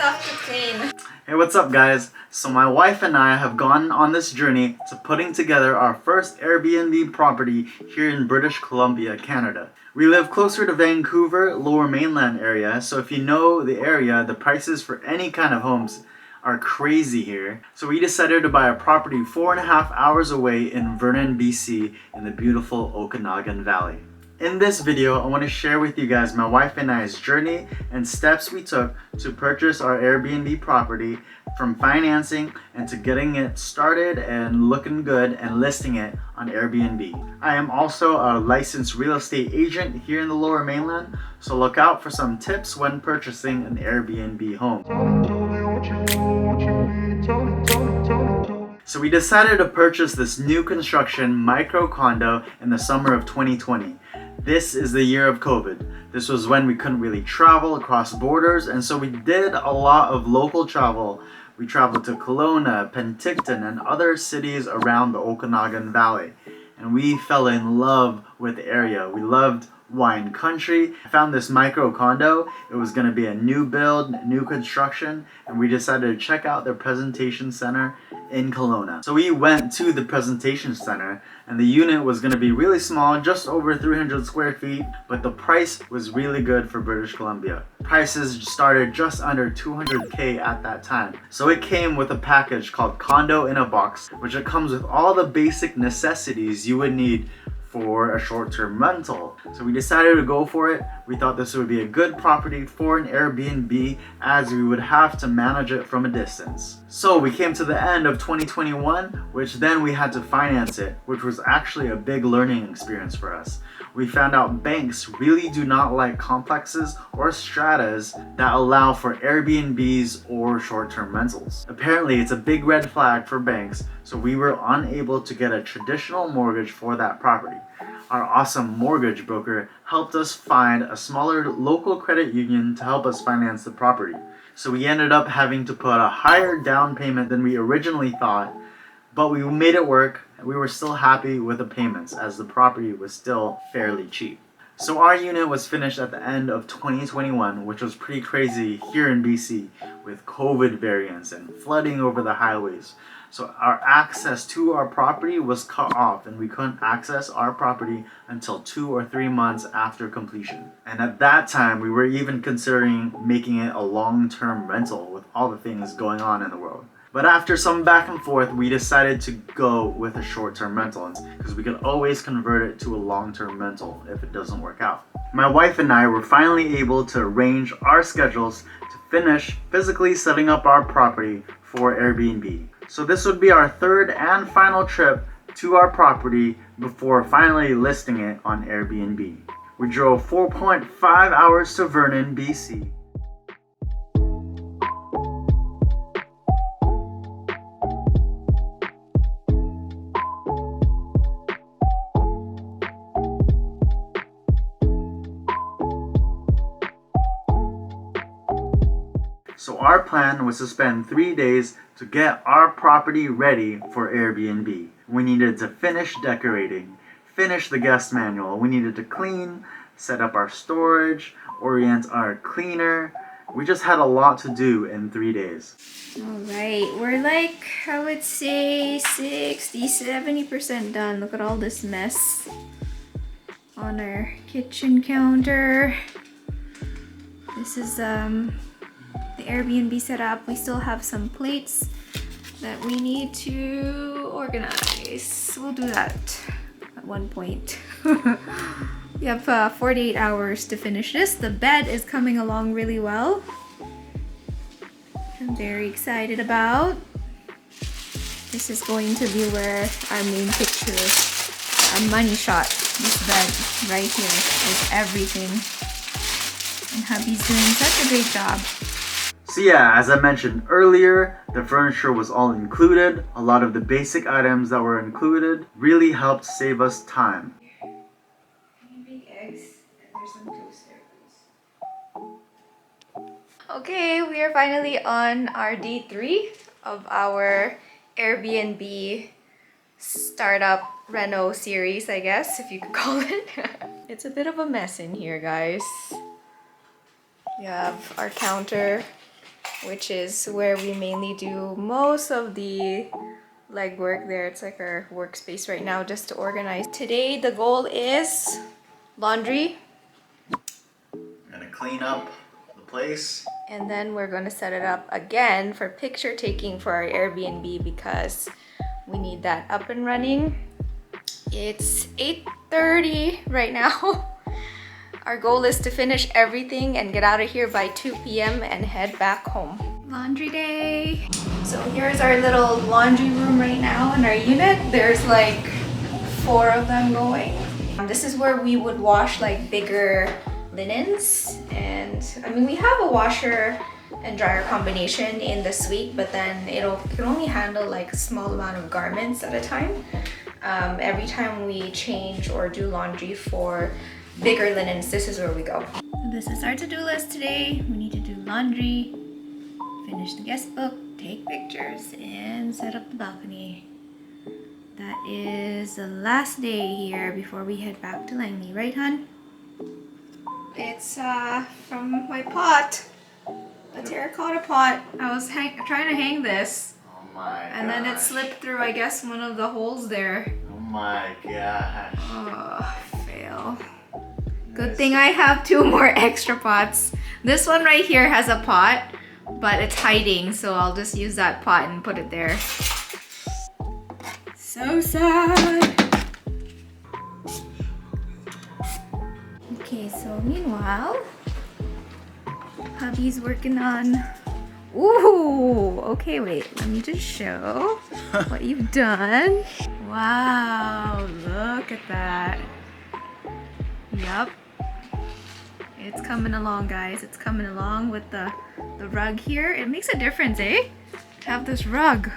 stuff to clean. Hey, what's up guys? So my wife and I have gone on this journey to putting together our first Airbnb property here in British Columbia, Canada. We live closer to Vancouver, Lower Mainland area, so if you know the area, the prices for any kind of homes are crazy here. So we decided to buy a property 4.5 hours away in Vernon, BC in the beautiful Okanagan Valley. In this video, I want to share with you guys my wife and I's journey and steps we took to purchase our Airbnb property, from financing and to getting it started and looking good and listing it on Airbnb. I am also a licensed real estate agent here in the Lower Mainland, so look out for some tips when purchasing an Airbnb home. So we decided to purchase this new construction micro condo in the summer of 2020. This is the year of COVID. This was when we couldn't really travel across borders, and so we did a lot of local travel. We traveled to Kelowna, Penticton, and other cities around the Okanagan Valley. And we fell in love with the area. We loved wine country. I found this micro condo. It was going to be a new build, new construction, and we decided to check out their presentation center in Kelowna. So we went to the presentation center, and the unit was going to be really small, just over 300 square feet, but the price was really good for British Columbia. Prices started just under 200K at that time. So it came with a package called Condo in a Box, which it comes with all the basic necessities you would need for a short-term rental. So we decided to go for it. We thought this would be a good property for an Airbnb, as we would have to manage it from a distance. So we came to the end of 2021, which then we had to finance it, which was actually a big learning experience for us. We found out banks really do not like complexes or stratas that allow for Airbnbs or short-term rentals. Apparently, it's a big red flag for banks, so we were unable to get a traditional mortgage for that property. Our awesome mortgage broker helped us find a smaller local credit union to help us finance the property. So we ended up having to put a higher down payment than we originally thought, but we made it work. We were still happy with the payments, as the property was still fairly cheap. So our unit was finished at the end of 2021, which was pretty crazy here in BC with COVID variants and flooding over the highways. So our access to our property was cut off, and we couldn't access our property until 2 or 3 months after completion. And at that time, we were even considering making it a long-term rental with all the things going on in the world. But after some back and forth, we decided to go with a short-term rental, because we could always convert it to a long-term rental if it doesn't work out. My wife and I were finally able to arrange our schedules to finish physically setting up our property for Airbnb. So this would be our third and final trip to our property before finally listing it on Airbnb. We drove 4.5 hours to Vernon, BC. So our plan was to spend 3 days to get our property ready for Airbnb. We needed to finish decorating, finish the guest manual. We needed to clean, set up our storage, orient our cleaner. We just had a lot to do in 3 days. Alright, we're like, I would say 60-70% done. Look at all this mess on our kitchen counter. This is the Airbnb setup. We still have some plates that we need to organize. We'll do that at one point. We have 48 hours to finish this. The bed is coming along really well. I'm very excited about. This is going to be where our main picture is. Our money shot. This bed right here with everything. And hubby's doing such a great job. So yeah, as I mentioned earlier, the furniture was all included. A lot of the basic items that were included really helped save us time. Big eggs, and there's some toast there, please. Okay, we are finally on our day 3 of our Airbnb startup reno series, I guess, if you could call it. It's a bit of a mess in here, guys. We have our counter which is where we mainly do most of the legwork there. It's like our workspace right now just to organize. Today the goal is laundry. Gonna clean up the place. And then we're gonna set it up again for picture taking for our Airbnb because we need that up and running. It's 8:30 right now. Our goal is to finish everything and get out of here by 2 p.m. and head back home. Laundry day. So here's our little laundry room right now in our unit. There's like 4 of them going. This is where we would wash like bigger linens, and I mean we have a washer and dryer combination in the suite, but then it can only handle like a small amount of garments at a time. Every time we change or do laundry for bigger linens, this is where we go. This is our to-do list today. We need to do laundry, finish the guest book, take pictures, and set up the balcony. That is the last day here before we head back to Langley, right, hon? It's from my pot, a terracotta pot. I was trying to hang this. Oh my gosh. And then it slipped through, I guess, one of the holes there. Oh my gosh. Oh, fail. Good thing I have 2 more extra pots. This one right here has a pot, but it's hiding, so I'll just use that pot and put it there. So sad. Okay, so meanwhile, hubby's working on... Ooh, okay, wait, let me just show what you've done. Wow, look at that. Yup. It's coming along, guys. It's coming along with the rug here. It makes a difference, eh? To have this rug.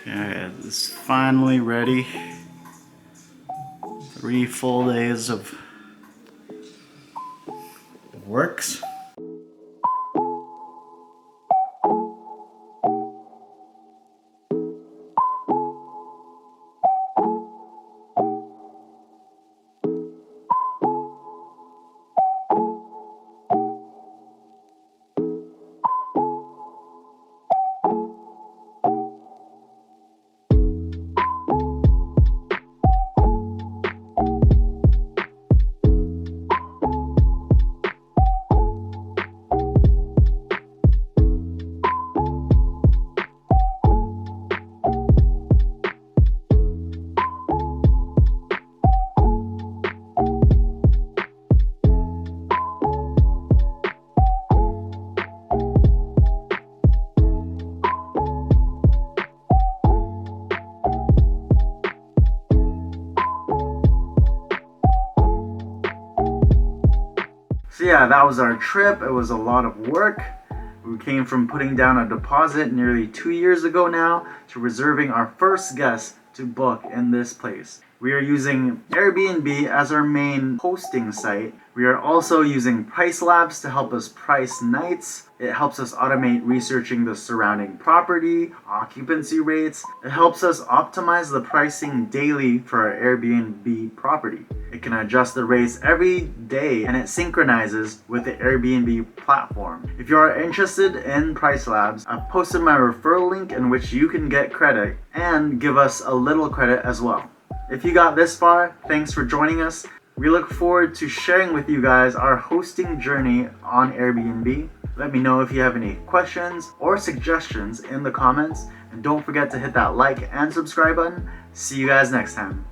Okay, it's finally ready. 3 full days of works. So yeah, that was our trip. It was a lot of work. We came from putting down a deposit nearly 2 years ago now to reserving our first guest to book in this place. We are using Airbnb as our main hosting site. We are also using Price Labs to help us price nights. It helps us automate researching the surrounding property, occupancy rates. It helps us optimize the pricing daily for our Airbnb property. It can adjust the rates every day, and it synchronizes with the Airbnb platform. If you are interested in Price Labs, I've posted my referral link in which you can get credit and give us a little credit as well. If you got this far, thanks for joining us. We look forward to sharing with you guys our hosting journey on Airbnb. Let me know if you have any questions or suggestions in the comments, and don't forget to hit that like and subscribe button. See you guys next time.